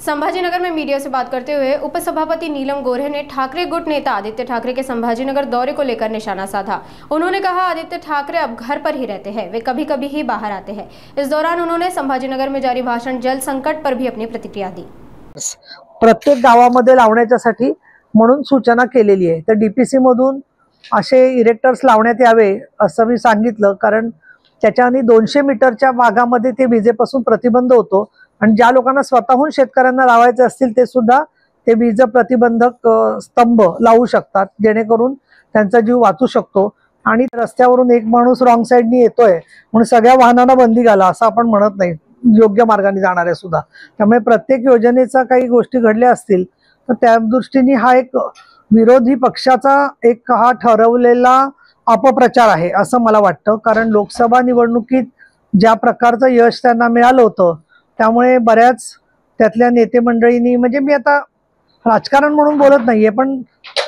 संभाजीनगर में मीडिया से बात करते हुए उपसभापति नीलम गोरे ने ठाकरे गुट नेता आदित्य ठाकरे के संभाजीनगर दौरे को लेकर निशाना साधा। उन्होंने कहा, आदित्य ठाकरे अब घर पर ही रहते हैं, वे कभी कभी ही बाहर आते हैं। इस दौरान उन्होंने संभाजीनगर में जारी भाषण जल संकट पर भी अपनी प्रतिक्रिया दी। प्रत्येक गावामध्ये लावण्यासाठी म्हणून सूचना केलेली आहे, तर डीपीसी मधून असे इरेक्टर्स लावण्यात यावे असं मी सांगितलं, कारण त्याच्याने 200 मीटरच्या भागामध्ये ते विजेपासून प्रतिबंध होतो आणि ज्या लोकांना स्वतःहून शेतकऱ्यांना लावायचे असतील ते सुद्धा ते वीज प्रतिबंधक स्तंभ लावू शकतात, जेणेकरून त्यांचा जीव वाचू शकतो। आणि रस्त्यावरून एक माणूस रॉंग साइडनी येतोय म्हणून सगळ्या वाहनांना बंदी घाला असं आपण म्हणत नाही, योग्य मार्गाने जाणारे सुद्धा। त्यामुळे प्रत्येक योजनेचा काही गोष्टी घडल्या असतील तर त्या दृष्टीने हा एक विरोधी पक्षाचा एक हा ठरवलेला अपप्रचार आहे असं मला वाटतं। कारण लोकसभा निवडणुकीत ज्या प्रकारचं यश त्यांना मिळालं होतं त्यामुळे बऱ्याच त्यातल्या नेते मंडळींनी, म्हणजे मी आता राजकारण म्हणून बोलत नाहीये, पण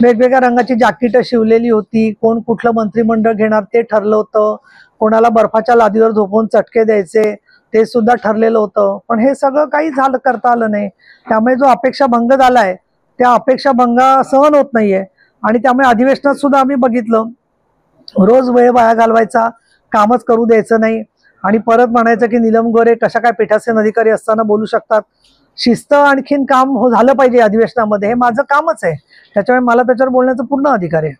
वेगवेगळ्या रंगाची जाकीट शिवलेली होती, कोण कुठलं मंत्रिमंडळ घेणार ते ठरलं होतं, कोणाला बर्फाच्या लादीवर झोपून चटके द्यायचे ते सुद्धा ठरलेलं होतं, पण हे सगळं काही झालं करता आलं नाही। त्यामुळे जो अपेक्षा भंग झालाय त्या अपेक्षा भंग सहन होत नाहीये। आणि त्यामुळे अधिवेशनात सुद्धा आम्ही बघितलं, रोज वेळ वाया घालवायचा, कामच करू द्यायचं नाही आणि परत म्हणायचं की नीलम गोरे कशा काय पीठासीन अधिकारी असताना बोलू शकतात। शिस्त आणखीन काम झालं पाहिजे अधिवेशनामध्ये, हे माझं कामच आहे, त्याच्यामुळे मला त्याच्यावर बोलण्याचा पूर्ण अधिकार आहे।